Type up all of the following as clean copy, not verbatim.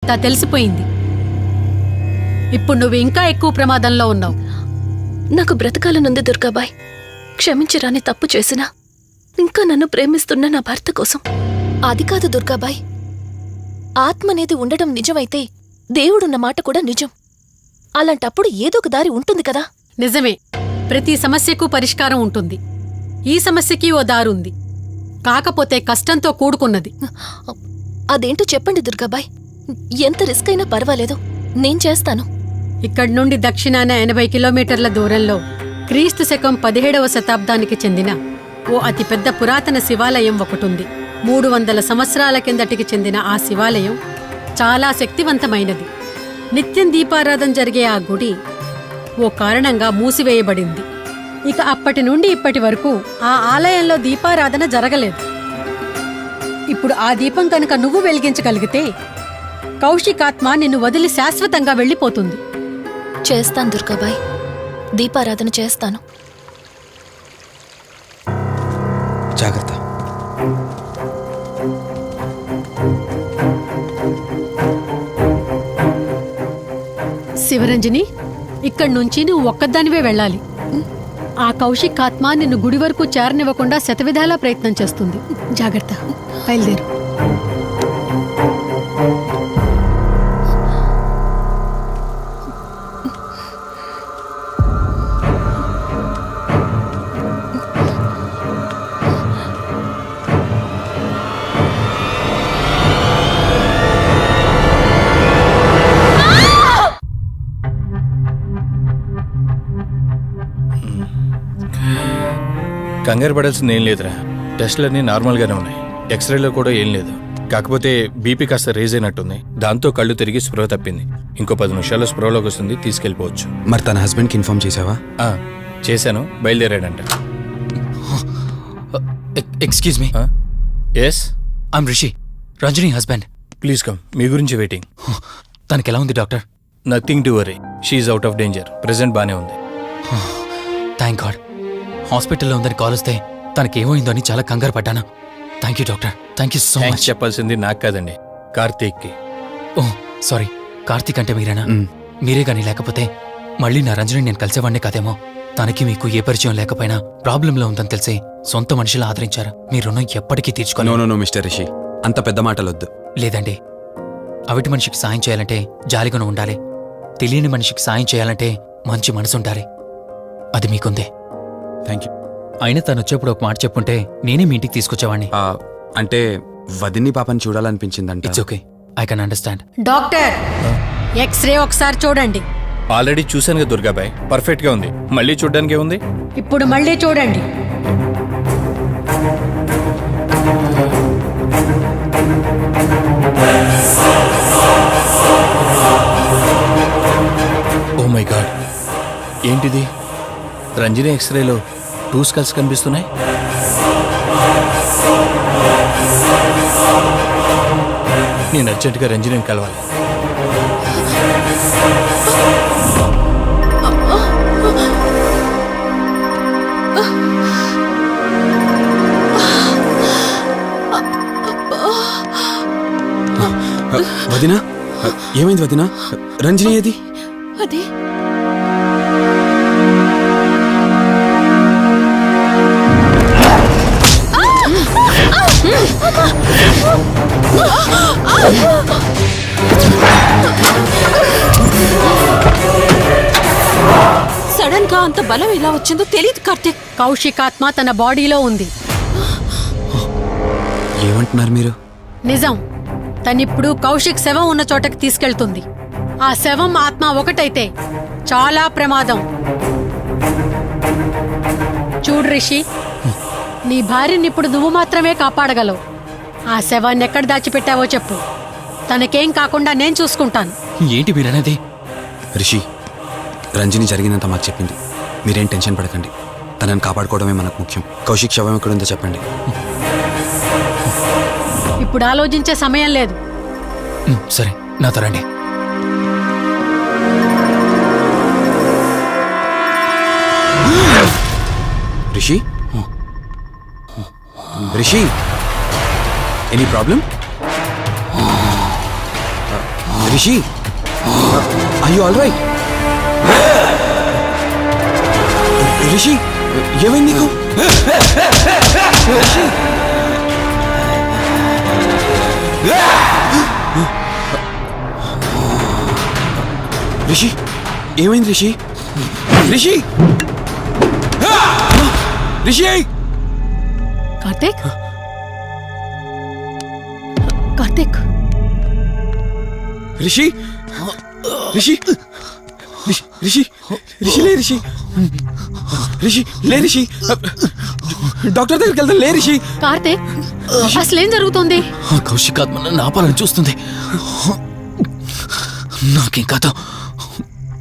అంతా తెలిసిపోయింది. ఇప్పుడు నువ్వు ఇంకా ఎక్కువ ప్రమాదంలో ఉన్నావు. నాకు బ్రతకాలనుంది దుర్గాబాయ్. క్షమించరాని తప్పు చేసినా ఇంకా నన్ను ప్రేమిస్తున్న నా భర్త కోసం. అది కాదు దుర్గాబాయ్, ఆత్మ అనేది ఉండడం నిజమైతే దేవుడున్న మాట కూడా నిజం. అలాంటప్పుడు ఏదో ఒక దారి ఉంటుంది కదా. నిజమే, ప్రతి సమస్యకు పరిష్కారం ఉంటుంది. ఈ సమస్యకి ఓ దారుంది, కాకపోతే కష్టంతో కూడుకున్నది. అదేంటో చెప్పండి దుర్గాబాయ్. ఎంత రిస్క్ అయినా పర్వాలేదు, నేను చేస్తాను. ఇక్కడి నుండి దక్షిణాన 80 కిలోమీటర్ల దూరంలో క్రీస్తు శకం 17వ శతాబ్దానికి చెందిన ఓ అతిపెద్ద పురాతన శివాలయం ఒకటుంది. 300 సంవత్సరాల కిందటికి చెందిన ఆ శివాలయం చాలా శక్తివంతమైనది. నిత్యం దీపారాధన జరిగే ఆ గుడి ఓ కారణంగా మూసివేయబడింది. ఇక అప్పటి నుండి ఇప్పటి వరకు ఆ ఆలయంలో దీపారాధన జరగలేదు. ఇప్పుడు ఆ దీపం కనుక నువ్వు వెలిగించగలిగితే కౌశికాత్మ నిన్ను వదిలి శాశ్వతంగా వెళ్ళిపోతుంది. చేస్తాను దుర్గాబాయ్, దీపారాధన చేస్తాను. జాగ్రత్త. శివరంజని, ఇక్కడి నుంచి నువ్వు ఒక్కదానివే వెళ్ళాలి. ఆ కౌశికాత్మ నిన్ను గుడి వరకు చేరనివ్వకుండా శతవిధాలా ప్రయత్నం చేస్తుంది. జాగ్రత్త, బయలుదేరు. కంగారు పడాల్సింది ఏం లేదురా. టెస్టులన్నీ నార్మల్గానే ఉన్నాయి. ఎక్స్రేలో కూడా ఏం లేదు. కాకపోతే బీపీ కాస్త రేజ్ అయినట్టుంది. దాంతో కళ్ళు తిరిగి స్పృహ తప్పింది. ఇంకో 10 నిమిషాల్లో స్పృహలోకి వస్తుంది, తీసుకెళ్ళిపోవచ్చు. మరి తన హస్బెండ్కి ఇన్ఫార్మ్ చేసావా? చేశాను, బయలుదేరాడంట. Excuse me. Yes, I'm Rishi, Ranjani husband. Please come. మీ గురించి వెయిటింగ్. తనకి ఎలా ఉంది doctor? Nothing to worry, she's out of danger. Present బానే ఉంది. Thank God. హాస్పిటల్లో ఉందని కాల్ వస్తే తనకేమైందో అని చాలా కంగారు పడ్డాను. Thank you doctor, thank you so much. చెప్పాల్సింది నాకు కాదండి, కార్తీక్కి. ఓ సారీ, కార్తీక్ అంటే మీరేనా? మీరే గానీ లేకపోతే మళ్ళీ నా రంజని నేను కలిసేవాడినే కాదేమో. తనకి మీకు ఏ పరిచయం లేకపోయినా ప్రాబ్లంలో ఉందని తెలిసి సొంత మనుషులు ఆదరించారు. మీ రుణం ఎప్పటికీ తీర్చుకోను. నో మిస్టర్ రిషి, అంత పెద్ద మాటలొద్దు. లేదండి, అవిటి మనిషికి సాయం చేయాలంటే జాలిగాను ఉండాలి. తెలియని మనిషికి సాయం చేయాలంటే మంచి మనసు ఉండాలి. అది మీకుందే. Thank you. అయినా తను వచ్చేప్పుడు ఒక మాట చెప్పుంటే నేనే మీ ఇంటికి తీసుకొచ్చేవాడిని. అంటే వదిన్ని పాపని చూడాలనిపించిందంట. It's okay, I can understand. Doctor, x ray ఒకసారి చూడండి. ఆల్రెడీ చూశాను కదా దుర్గాబాయ్, పర్ఫెక్ట్ గా ఉంది. మళ్ళీ చూడ్డానికి ఏముంది? ఇప్పుడు మళ్ళీ చూడండి. ఓ మై గాడ్, ఏంటిది? రంజని ఎక్స్రేలో 2 స్కల్స్ కనిపిస్తున్నాయి. నేను అర్జెంటుగా రంజనిని కలవాలి. వదినా, ఏమైంది వదినా? రంజని ఏది? అదే సడన్ గా అంత బలం ఎలా వచ్చిందో తెలియదు కార్తీక్. కౌశికాత్మ తన బాడీలో ఉంది. ఏమంటున్నారు మీరు? నిజం. తనిప్పుడు కౌశిక్ శవం ఉన్న చోటకి తీసుకెళ్తుంది. ఆ శవం ఆత్మ ఒకటైతే చాలా ప్రమాదం. చూడు రిషి, నీ భార్యనిప్పుడు నువ్వు మాత్రమే కాపాడగలవు. ఆ శవాన్ని ఎక్కడ దాచిపెట్టావో చెప్పు. తనకేం కాకుండా నేను చూసుకుంటాను. ఏంటి మీరనేది? రిషి, రంజని జరిగిందంతా మాకు చెప్పింది. మీరేం టెన్షన్ పడకండి. తనని కాపాడుకోవడమే మనకు ముఖ్యం. కౌశిక్ శవం ఎక్కడుందో చెప్పండి. ఇప్పుడు ఆలోచించే సమయం లేదు. సరే, నాతో రండి. Rishi, Rishi, any problem? రిషి అయ్యో ఆల్ రైట్ రిషి ఏమైంది నీకు రిషి రిషి ఏమైంది రిషి రిషి రిషి కార్తీక్ కార్తీక్ రిషి రిషి రిషి రిషి లే రిషి రిషి లే రిషి డాక్టర్ దగ్గరికి వెళ్తాను లే రిషి కార్తీక్ అసలేం జరుగుతోంది? ఆ కౌశిక్ ఆత్మ నన్ను ఆపాలని చూస్తుంది. నాకేం కాదు,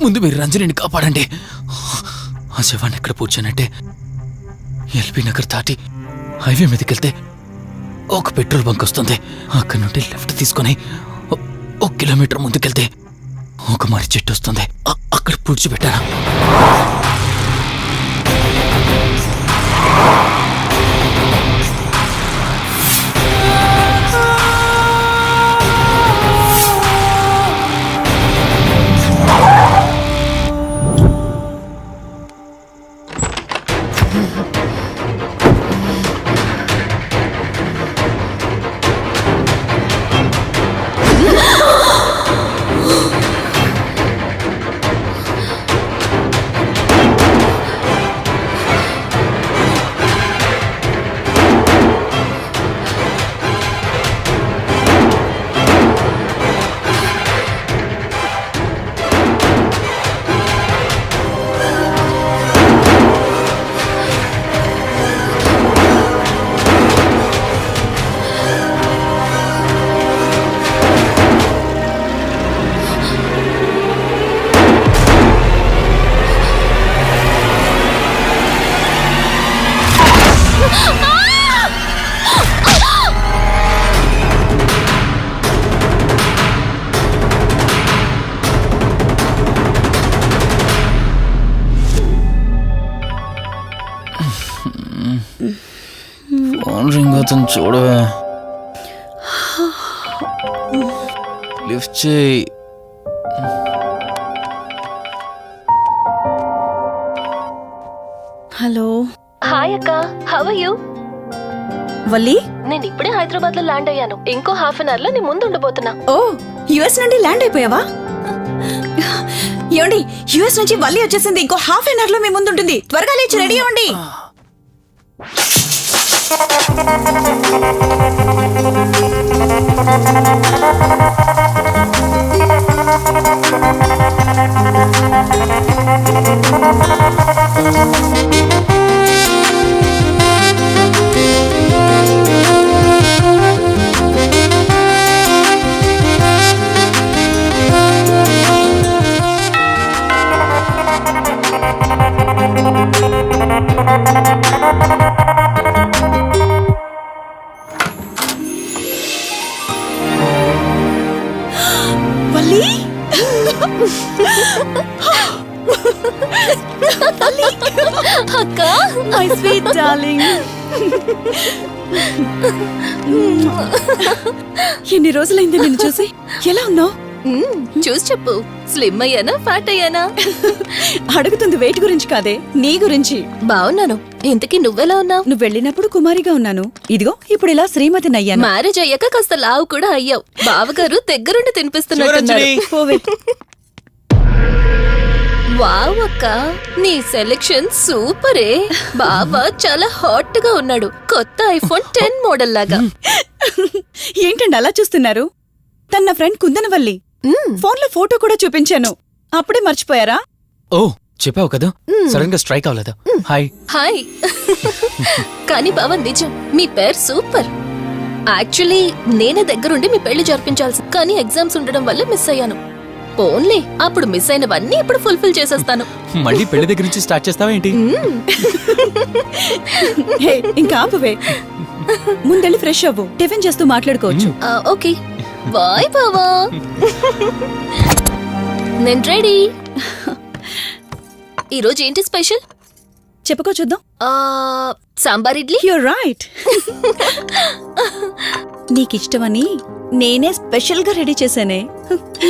ముందు మీరు రంజనిని కాపాడండి. ఆ శవాన్ని ఎక్కడ పూడ్చానంటే ఎల్బీ నగర్ దాటి హైవే మీదకి వెళ్తే ఒక పెట్రోల్ బంక్ వస్తుంది. అక్కడి నుండి లెఫ్ట్ తీసుకొని 1 కిలోమీటర్ ముందుకెళ్తే ఒక మర్రి చెట్టు వస్తుంది. అక్కడ పూడ్చిపెట్టాను. ఫోన్ రింగ్ అవుతుంది చూడవే. లిఫ్ట్ చేయి. హలో హాయ్ అక్క, హౌ ఆర్ యు? వల్లి. నేను ఇప్పుడే హైదరాబాద్ లో ల్యాండ్ అయ్యాను. ఇంకో హాఫ్ అన్ అవర్ లో నీ ముందు ఉండబోతున్నా. ఓ, యుఎస్ నుండి ల్యాండ్ అయిపోయావా? ఏమండి, యుఎస్ నుంచి వల్లి వచ్చేసింది. ఇంకో హాఫ్ అన్ అవర్ లో మీ ముందు ఉంటుంది. త్వరగా లేచి రెడీ అవ్వండి. వల్లి, అక్క, మై స్వీట్ డార్లింగ్. ఎన్ని రోజులైంది నిన్ను చూసి. ఎలా ఉన్నావు? చూసి చెప్పు. స్లిమ్ అయ్యానా, ఫ్యాట్ అయ్యానా? అడుగుతుంది వెయిట్ గురించి కాదే, నీ గురించి. బాగున్నాను. ఇంతకీ నువ్వెలా ఉన్నావు? నువ్వు వెళ్ళినప్పుడు కుమారిగా ఉన్నాను. ఇదిగో ఇప్పుడు ఇలా శ్రీమతిని అయ్యాను. మ్యారేజ్ అయ్యాక కాస్త లావు కూడా అయ్యావు. బావగారు దగ్గరుండి తినిపిస్తున్నట్టున్నారు. పోవే. వావ్ అక్క, నీ సెలెక్షన్ సూపరే. బావ చాలా హాట్ గా ఉన్నాడు. కొత్త ఐఫోన్ 10 మోడల్ లాగా. ఏంటండి అలా చూస్తున్నారు? తన ఫ్రెండ్ కుందనవల్లి. ఫోన్ లో ఫోటో కూడా చూపించాను. అప్పుడే మర్చిపోయారా? ఓ, చెప్పావు కదా, సడన్ గా స్ట్రైక్ అవ్వలేదు. హాయ్. హాయ్. కానీ బావ నిజం, మీ పేరు సూపర్. యాక్చువల్లీ నేనే దగ్గరుండి మీ పెళ్లి జరిపించాల్సి, కానీ ఎగ్జామ్స్ ఉండడం వల్ల మిస్ అయ్యాను. పోన్లే, అప్పుడు మిస్ అయినవన్నీ ఇప్పుడు ఫుల్ఫిల్ చేసేస్తాను. మళ్ళీ పెళ్లి దగ్గర నుంచి స్టార్ట్ చేస్తావా ఏంటి? హే, ఇంకా ఆపువే. ముందెళ్ళి ఫ్రెష్ అవ్వు. టిఫిన్ చేస్తూ మాట్లాడుకోవచ్చు. ఓకే బాయ్ బావా. నేను రెడీ. ఈరోజు ఏంటి స్పెషల్? చెప్పుకో చూద్దాం. సాంబార్ ఇడ్లీ. You're right. నీకిష్టమని నేనే స్పెషల్ గా రెడీ చేశానే.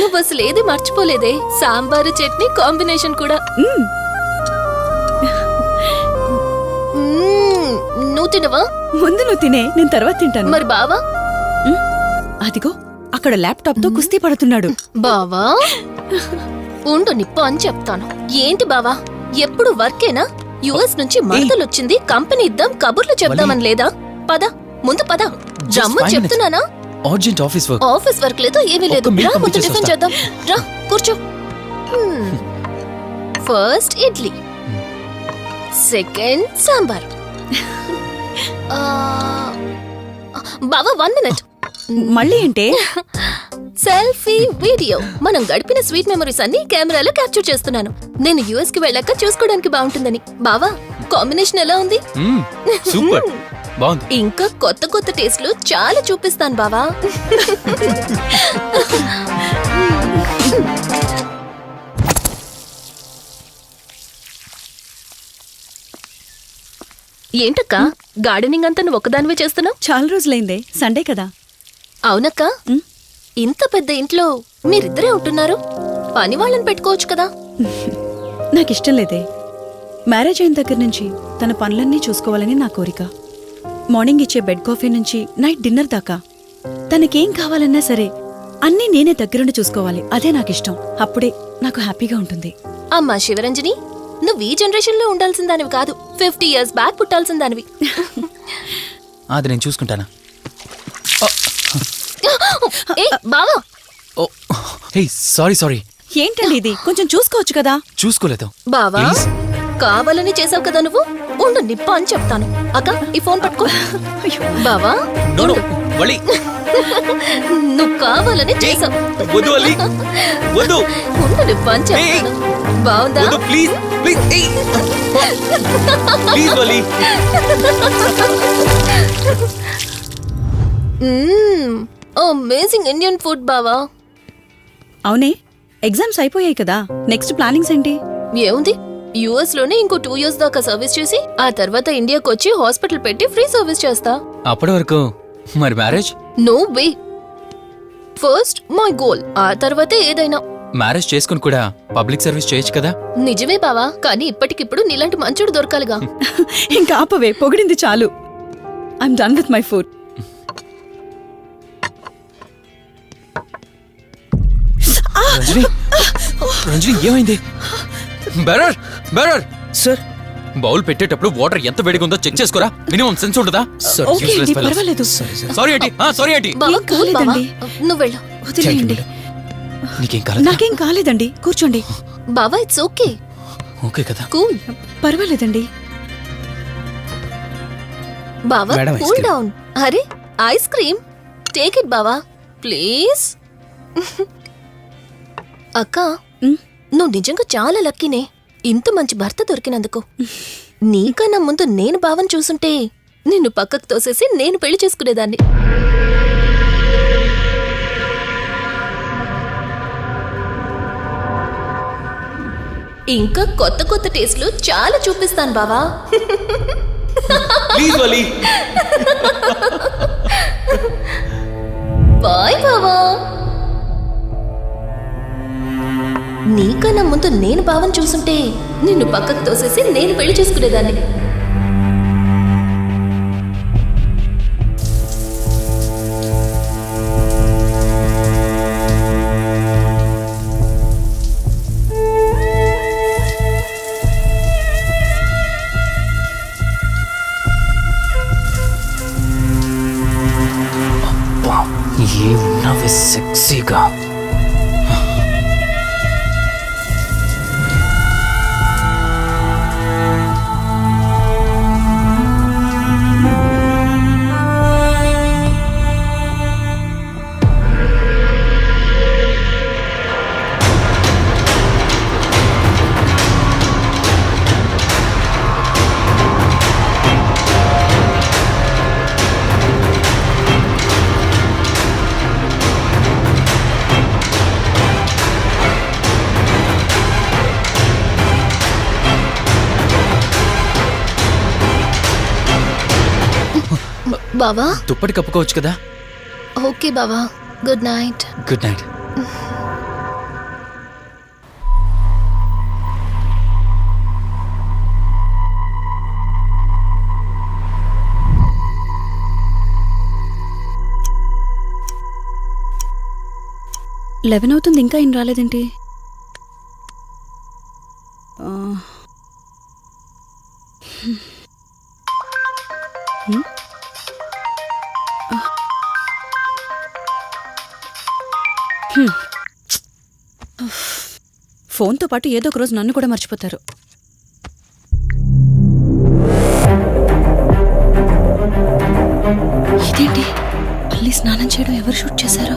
నువ్వు అసలు ఏది మర్చిపోలేదే, సాంబారు చట్నీ కాంబినేషన్ కూడా. మ్మ్. నువ్వు తినవా? ముందు నువ్వు తినే, నేను తర్వాత తింటాను. మరి బావా? అదిగో అక్కడ ల్యాప్టాప్ తో కుస్తీ పడుతున్నాడు. బావా ఉండు నిప్పు అని చెప్తాను. ఏంటి బావా ఎప్పుడు వర్కేనా? యుఎస్ నుంచి మరదలొచ్చింది, కంపెనీ ఇద్దాం, కబుర్లు చెప్దామని లేదా? పద ముందు పద. రమ్ము 5 చెప్తున్నానా? Urgent office work. Office work లేదు, ఏమీ లేదు. ఒక్క మీల్ రా ముందు పంపించేసి టిఫిన్ వస్తా. చేద్దాం. రా కూర్చో. First idli, second sambar. బావా 1 మినిట్. మళ్ళీ ఏంటే? Selfie video. మనం గడిపిన స్వీట్ మెమరీస్ అన్ని కెమెరాలో క్యాప్చర్ చేస్తున్నాను. నేను యుఎస్ కి వెళ్ళాక చూసుకోవడానికి బాగుంటుందని. బావా కాంబినేషన్ ఎలా ఉంది? సూపర్ బాగుంది. ఇంకా కొత్త కొత్త టేస్ట్లు చాలా చూపిస్తాను బావా. ఏంటక్క గార్డెనింగ్ అంతా నువ్వు ఒకదానివే చేస్తున్నావు? చాలా రోజులైందే, సండే కదా. అవునక్క, ఉమ్. ఇంత పెద్ద ఇంట్లో మీరిద్దరే ఉంటున్నారు, పని వాళ్ళని పెట్టుకోవచ్చు కదా. నాకిష్టం లేదే. మ్యారేజ్ అయిన దగ్గర నుంచి తన పనులన్నీ చూసుకోవాలని నా కోరిక. మార్నింగ్ ఇచ్చే బెడ్ కాఫీ నుంచి నైట్ డిన్నర్ దాకా తనకేం కావాలన్నా సరే అన్నీ నేనే దగ్గరుండి చూసుకోవాలి. అదే నాకిష్టం. అప్పుడే నాకు హ్యాపీగా ఉంటుంది. అమ్మా శివరంజని, నువ్వు ఈ జనరేషన్ లో ఉండాల్సిన దానివి కాదు, 50 years బ్యాక్ పుట్టాల్సిన దానివి. అది నేను చూసుకుంటానా? ఏ బావా, ఓ హే సారీ సారీ, ఏంటండి ఇది? కొంచెం చూసుకోవచ్చు కదా. చూసుకోలేదు. బావా Please. కావాలని చేసావు కదా నువ్వు. ఉండు నిప్ప అని చెప్తాను. అక్క ఈ ఫోన్ పట్టుకో. బావా నో నో ఉండు. వలి నువ్వు కావాలని చేసావు. వద్దు వలి వద్దు ఉండు నిప్ప అని చెప్తాను. బావుందా? వద్దు ప్లీజ్ ప్లీజ్ ప్లీజ్ వలి. అమేజింగ్ ఇండియన్ ఫుడ్ బావా. అవునే, ఎగ్జామ్స్ అయిపోయాయి కదా. నెక్స్ట్ ప్లానింగ్స్ ఏంటి? ఏముంది, యుఎస్ లోనే ఇంకో 2 years దాకా సర్వీస్ చేసి ఆ తర్వాత ఇండియాకి వచ్చి హాస్పిటల్ పెట్టి ఫ్రీ సర్వీస్ చేస్తా. అప్పటి వరకు మరి marriage? No way. First my goal, ఆ తర్వాతే ఏదైనా. మ్యారేజ్ చేసుకుని కూడా పబ్లిక్ సర్వీస్ చేయొచ్చు కదా. నిజమే బావా, కానీ ఇప్పటికిప్పుడు నీలాంటి మంచుడు దొరకాలిగా. ఇంకా ఆపవే, పొగిడింది చాలు. I'm done with my food. Ranjani Ranjani ఏమైంది? బెరర్ బెరర్ సార్ బౌల్ పెట్టేటప్పుడు వాటర్ ఎంత వేడిగా ఉందో చెక్ చేసుకోరా. మినిమం సెన్స్ ఉంటుందా? ఓకే అండి, పర్వాలేదు. Sorry aunty, sorry aunty. బావా ఏం కూల్ బావా, కాలేదండి. నువ్వు వెళ్ళు. వదిలేయండి. నీకేం కాలేదు? నాకేం కాలేదండి, కూర్చోండి. బావా ఇట్స్ ఓకే, ఓకే కదా. కూల్. పర్వాలేదండి. బావా madam, ice cool cream. Down. అరే ఐస్ క్రీమ్, టేక్ ఇట్ బావా ప్లీజ్. అక్క ఉమ్, నువ్వు నిజంగా చాలా లక్కీనే, ఇంత మంచి భర్త దొరికినందుకు. నీకన్నా ముందు నేను బావని చూసుంటే నిన్ను పక్కకు తోసేసి నేను పెళ్లి చేసుకునేదాన్ని. ఇంకా కొత్త కొత్త టేస్ట్లు చాలా చూపిస్తాను బావా. Please Vali. బాయ్ బావా. నీకన్నా ముందు నేను బావని చూసుంటే నిన్ను పక్కకు తోసేసి నేను పెళ్లి చేసుకునేదాన్ని. ఏ ఉన్నవి సెక్సీగా. బావా దుప్పటి కప్పుకోవచ్చు కదా. ఓకే బావా, good night. Good night. Eleven అవుతుంది, ఇంకా ఏం రాలేదేంటి? ఆ. హ్మ్. హ్మ్. ఫోన్తో పాటు ఏదో ఒక రోజు నన్ను కూడా మర్చిపోతారు. ఇదేంటి, మళ్ళీ స్నానం చేయడం ఎవరు షూట్ చేశారో?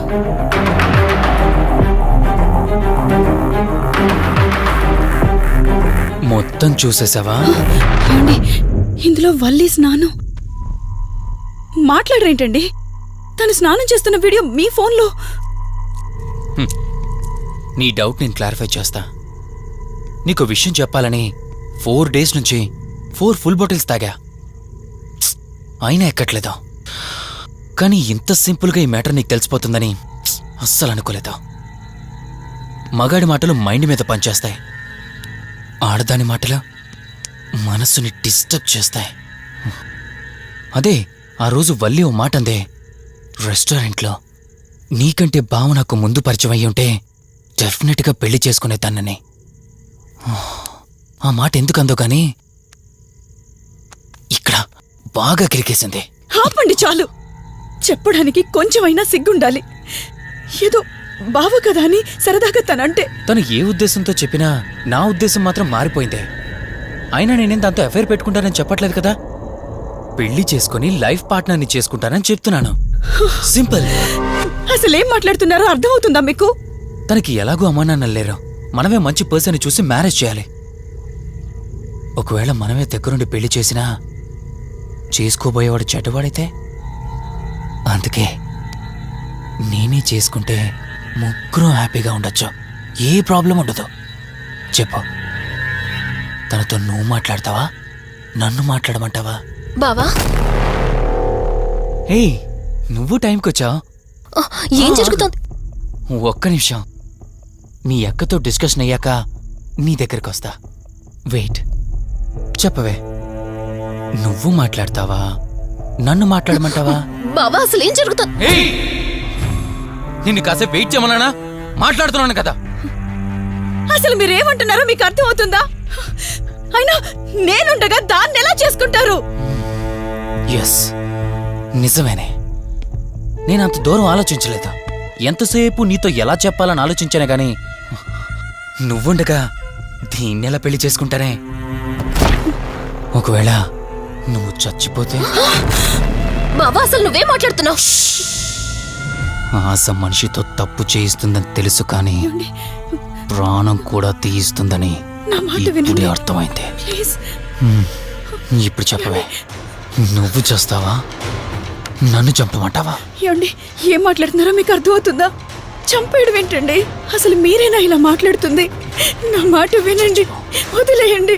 మొత్తం చూసేసావా? ఏమండి, ఇందులో వల్లి స్నానం మాట్లాడరేంటండి? తను స్నానం చేస్తున్న వీడియో మీ ఫోన్లో. నీ డౌట్ నేను క్లారిఫై చేస్తా. నీకు విషయం చెప్పాలని 4 days నుంచి 4 full బాటిల్స్ తాగా, అయినా ఎక్కట్లేదు. కానీ ఇంత సింపుల్గా ఈ మ్యాటర్ నీకు తెలిసిపోతుందని అస్సలు అనుకోలేదు. మగాడి మాటలు మైండ్ మీద పనిచేస్తాయి, ఆడదాని మాటలు మనస్సుని డిస్టర్బ్ చేస్తాయి. అదే ఆ రోజు వల్లి ఓ మాట అందే రెస్టారెంట్లో, నీకంటే బావ నాకు ముందు పరిచయం అయ్యి ఉంటే డెఫినెట్గా పెళ్లి చేసుకునేదాన్నని. ఆ మాట ఎందుకందో గాని ఇక్కడ బాగా కిరికేసింది. ఆపండి చాలు, చెప్పడానికి కొంచెమైనా సిగ్గుండాలి. ఏదో బావ కదా అని సరదాగా తనంటే. తను ఏ ఉద్దేశంతో చెప్పినా నా ఉద్దేశం మాత్రం మారిపోయిందే. అయినా నేనేం దాంతో అఫైర్ పెట్టుకుంటానని చెప్పట్లేదు కదా, పెళ్లి చేసుకుని లైఫ్ పార్ట్నర్ని చేసుకుంటానని చెప్తున్నాను. సింపుల్. అసలేం మాట్లాడుతున్నారో అర్థమవుతుందా మీకు? తనకి ఎలాగూ అమ్మానాన్నలు లేరు, మనమే మంచి పర్సన్ చూసి మ్యారేజ్ చేయాలి. ఒకవేళ మనమే దగ్గరుండి పెళ్లి చేసినా చేసుకోబోయేవాడు చెడ్డవాడైతే, అందుకే నేనే చేసుకుంటే ముగ్గురు హ్యాపీగా ఉండొచ్చు, ఏ ప్రాబ్లం ఉండదు. చెప్పు, తనతో నువ్వు మాట్లాడతావా, నన్ను మాట్లాడమంటావా? బావా, హే, నువ్వు టైంకొచ్చావు. ఏం జరుగుతోంది? ఒక్క నిమిషం, మీ అక్కతో డిస్కషన్ అయ్యాక నీ దగ్గరికి వస్తా. వెయిట్, చెప్పవే, నువ్వు మాట్లాడతావా, నన్ను మాట్లాడమంటావా? బావా, అసలు ఏం జరుగుతోంది? నిన్ను కాసేపు వెయిట్ చేయమన్నానా? మాట్లాడుతున్నాను కదా. అసలు మీరేమంటున్నారో మీకు అర్థమవుతుందా? అయినా నేనుండగా దాన్ని ఎలా చేసుకుంటారు? ఎస్, నిజమేనే. నేనంత దూరం ఆలోచించలేదు. ఎంతసేపు నీతో ఎలా చెప్పాలని ఆలోచించానే గాని, నువ్వుండగా దీన్నెలా పెళ్లి చేసుకుంటానే? ఒకవేళ నువ్వు చచ్చిపోతే? బావా, అసలు నువ్వేం మాట్లాడుతున్నావు? ఆశ మనిషితో తప్పు చేయిస్తుందని తెలుసు, కానీ ప్రాణం కూడా తీయిస్తుందని నా మాట ఇప్పుడే వినండి అర్థమైంది. ప్లీజ్. ఇప్పుడు చెప్పవే, నువ్వు చేస్తావా, నన్ను చంపమంటావా? ఏమండి, ఏం మాట్లాడుతున్నారో మీకు అర్థమవుతుందా? చంపేయడం ఏంటండి? అసలు మీరేనా ఇలా మాట్లాడుతుంది? నా మాట వినండి, వదిలేయండి.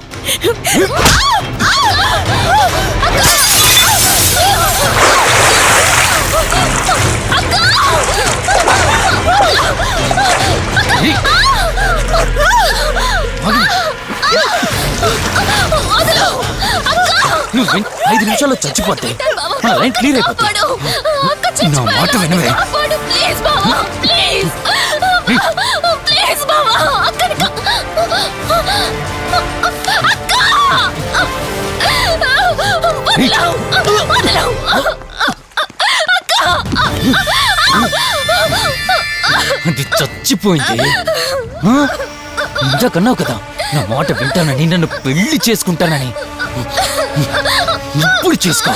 నువ్వు 5 నిమిషాల్లో చచ్చిపోతే మన లైన్ క్లియర్ అయిపోతుంది. నా మాట వినవే. ప్లీజ్ బావా, ప్లీజ్ ప్లీజ్ బావా, అక్కడికి అది చచ్చిపోయింది. ఇంతకన్నావు కదా నా మాట వింటానని, నన్ను పెళ్లి చేసుకుంటానని. ఇప్పుడు చేసుకో.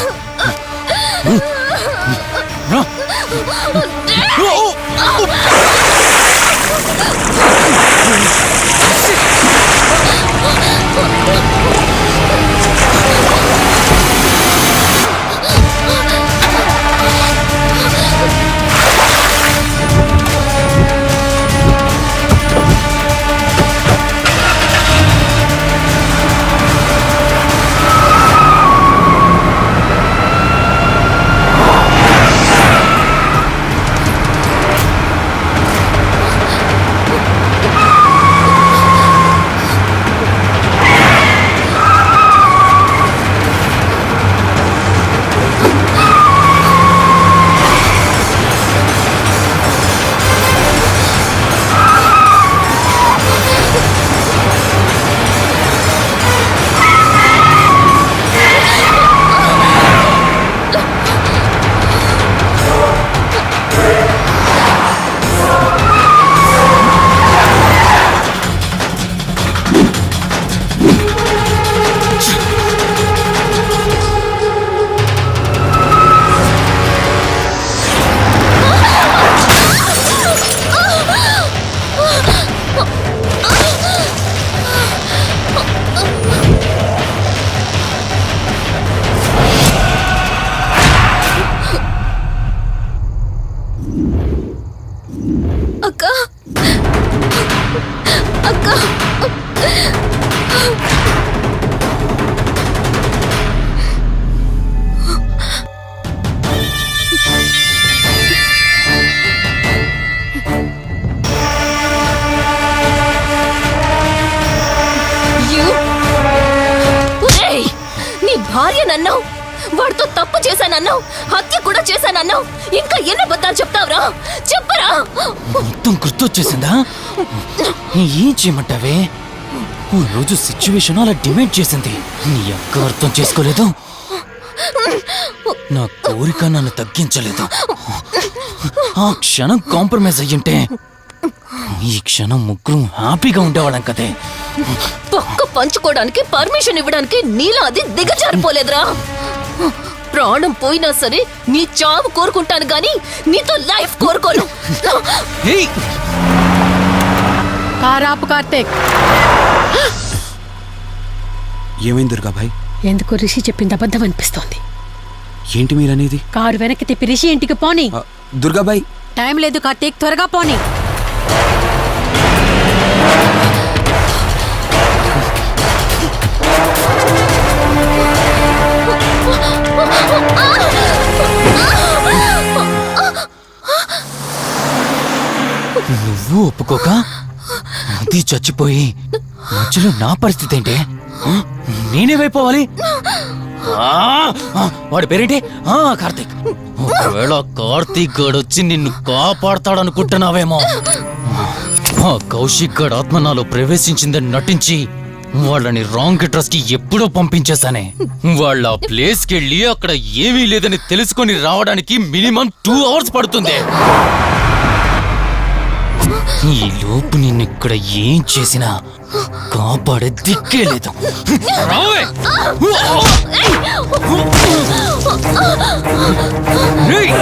భార్యనన్నావు, వాడితో తప్పు చేశానన్నావు, హత్య కూడా చేశానన్నావు. ఇంకా ఎన్ని అబద్ధాలు చెప్తావురా? చెప్పరా? మొత్తం గుర్తొచ్చేసిందా? ఏం చేయమంటావే? ఓ రోజు సిచ్యువేషన్ అలా డిమాండ్ చేసింది. నీ అక్క అర్థం చేసుకోలేదు, నా కోరిక నన్ను తగ్గించలేదు. ఆ క్షణం కాంప్రమైజ్ అయ్యుంటే ఈ క్షణం ముగ్గురు హ్యాపీగా ఉండేవాళ్ళం కదే. పక్క పంచుకోవడానికి పర్మిషన్ ఇవ్వడానికి నీలో అది దిగజారిపోలేదురా. ప్రాణం పోయినా సరే నీ చావు కోరుకుంటాను గాని నీతో లైఫ్ కోరుకోను. ఏయ్! కారాపు కార్తీక్. ఏమైంది దుర్గాభాయ్? ఎందుకు రిషి చెప్పింది అబద్ధం అనిపిస్తోంది. ఏంటి మీరనేది? కారు వెనక్కి తిప్పి రిషి ఇంటికి పోని. దుర్గాభాయ్, టైం లేదు కార్తీక్, త్వరగా పోని. నువ్వు ఒప్పుకోక అది చచ్చిపోయి మధ్యలో నా పరిస్థితి ఏంటి? నేనేమైపోవాలి? వాడి పేరేంటి? కార్తీక్. ఒకవేళ కార్తీక్ గడు వచ్చి నిన్ను కాపాడతాడనుకుంటున్నావేమో. ఆ కౌశిక్ గడ్ ఆత్మ నాలో ప్రవేశించిందని నటించి వాళ్ళని రాంగ్ అడ్రస్ కి ఎప్పుడో పంపించేశానే. వాళ్ళ ప్లేస్ కి వెళ్ళి అక్కడ ఏమీ లేదని తెలుసుకొని రావడానికి మినిమం 2 hours పడుతుంది. ఈ లోపు నిన్నిక్కడ ఏం చేసినా కాపాడే దిక్కే లేదు. రావే! రేయ్!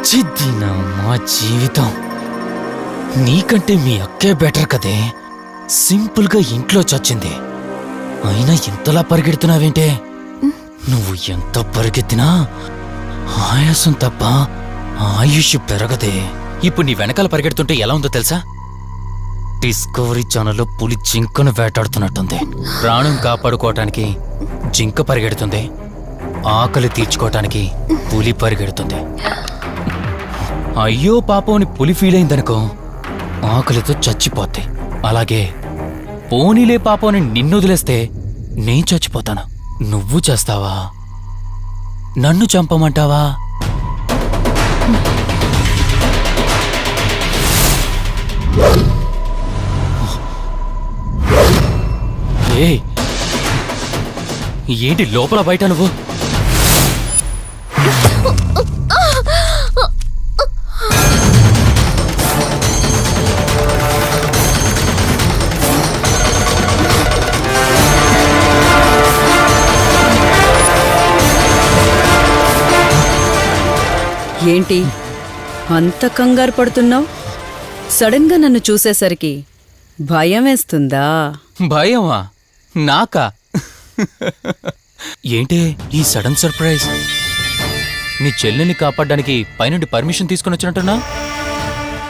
చిద్దినా మా జీవితం. నీకంటే మీ అక్కే బెటర్ కదే. సింపుల్ గా ఇంట్లో చచ్చింది, అయినా ఇంతలా పరిగెడుతున్నావేంటే? నువ్వు ఎంత పరిగెత్తినా ఆయాసం తప్ప ఆయుష్ పెరగదే. ఇప్పుడు నీ వెనకాల పరిగెడుతుంటే ఎలా ఉందో తెలుసా? డిస్కవరీ ఛానల్లో పులి జింకను వేటాడుతున్నట్టుంది. ప్రాణం కాపాడుకోవటానికి జింక పరిగెడుతుంది, ఆకలి తీర్చుకోవటానికి పులి పరిగెడుతుంది. అయ్యో పాపం అని పులి ఫీల్ అయిందనుకో, ఆకలితో చచ్చిపోద్ది. అలాగే పోనీలే పాపం అని నిన్ను వదిలేస్తే నేను చచ్చిపోతాను. నువ్వు చేస్తావా? నన్ను చంపమంటావా? ఏయ్, ఏంటి లోపల బయట నువ్వు? ఏంటి అంత కంగారు పడుతున్నావు? సడన్ గా నన్ను చూసేసరికి భయం వేస్తుందా? భయమా? నాకా? ఏంటి ఈ సడన్ సర్ప్రైజ్? నీ చెల్లెల్ని కాపాడడానికి పైనుండి పర్మిషన్ తీసుకుని వచ్చినట్టున్నా?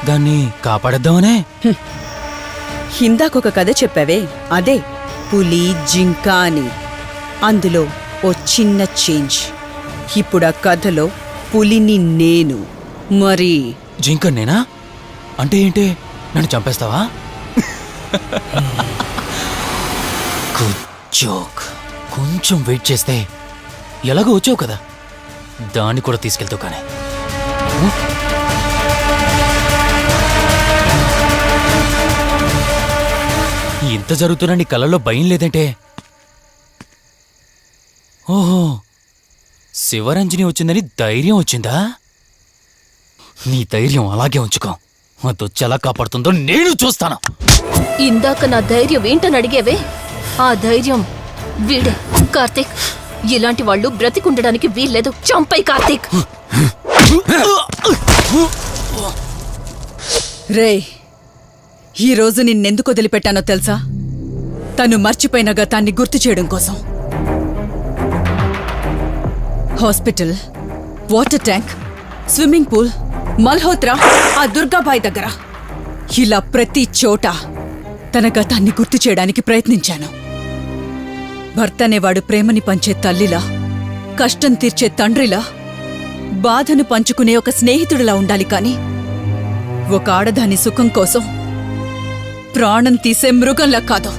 దాన్ని కాపాడేద్దామనే? ఇందాకొక కథ చెప్పావే, అదే పులి జింక అని. అందులో ఓ చిన్న చేంజ్. ఇప్పుడు ఆ కథలో పులిని నేను. మరి జింక నేనా? అంటే ఏంటి? నన్ను చంపేస్తావా? Good joke. కొంచెం వెయిట్ చేస్తే ఎలాగో వచ్చావు కదా, దాన్ని కూడా తీసుకెళ్తావు. కానీ ఇంత జరుగుతున్నా నీ కళ్ళల్లో భయం లేదంటే? ఓహో, శివరంజని వచ్చిందని ధైర్యం వచ్చిందా? నీ ధైర్యం అలాగే ఉంచుకో. అదొచ్చి ఎలా కాపాడుతుందో నేను చూస్తాను. ఇందాక నా ధైర్యం ఏంటని అడిగేవే, ఆ ధైర్యం వీడే కార్తీక్. ఇలాంటి వాళ్ళు బ్రతికుండడానికి వీల్లేదు. చంపై కార్తీక్. రే, ఈరోజు నిన్నెందుకు వదిలిపెట్టానో తెలుసా? తను మర్చిపోయిన గతాన్ని గుర్తు చేయడం కోసం. Hospital, water tank, swimming pool, Malhotra, ఆ దుర్గాబాయ్ దగ్గర ఇలా ప్రతి చోట తన గతాన్ని గుర్తు చేయడానికి ప్రయత్నించాను. భర్త అనేవాడు ప్రేమని పంచే తల్లిలా, కష్టం తీర్చే తండ్రిలా, బాధను పంచుకునే ఒక స్నేహితుడిలా ఉండాలి కాని ఒక ఆడదాని సుఖం కోసం ప్రాణం తీసే మృగంలా కాదు.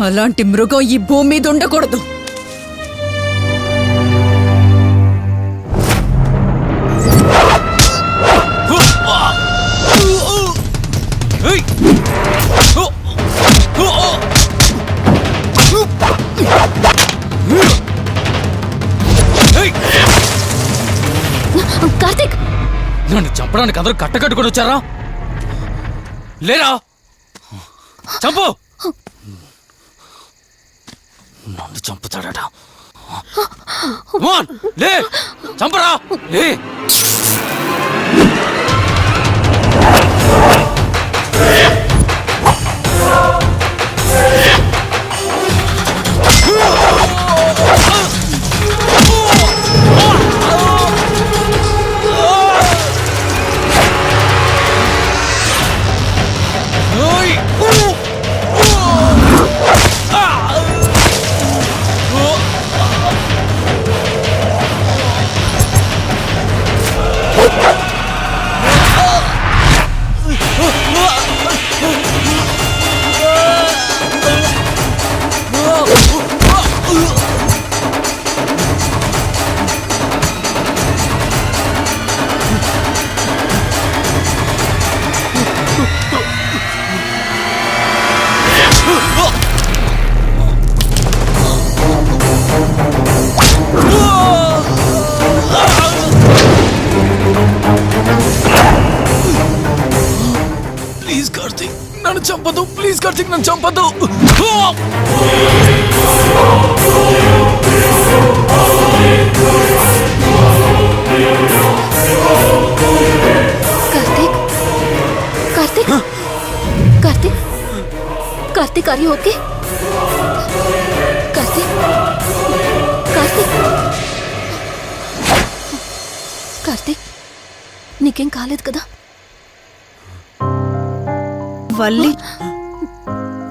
అలాంటి మృగం ఈ భూమి మీద ఉండకూడదు. కార్తీక్, నన్ను చంపడానికి అందరూ కట్టకట్టుకొని వచ్చారా? లేరా? చంపు! నన్ను చంపుతాడట. Come on, లే! చంపరా! లే! ప్లీజ్ కార్తీక్, నన్ను చంపదు. ప్లీజ్ కార్తీక్, నన్ను చంపదు. Karthik, Karthik, Karthik, Karthik, are you okay? Karthik, Karthik, Karthik, నీకేం కాలేదు కదా? వల్లి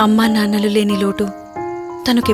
అమ్మా నాన్నలు లేని లోటు తనకి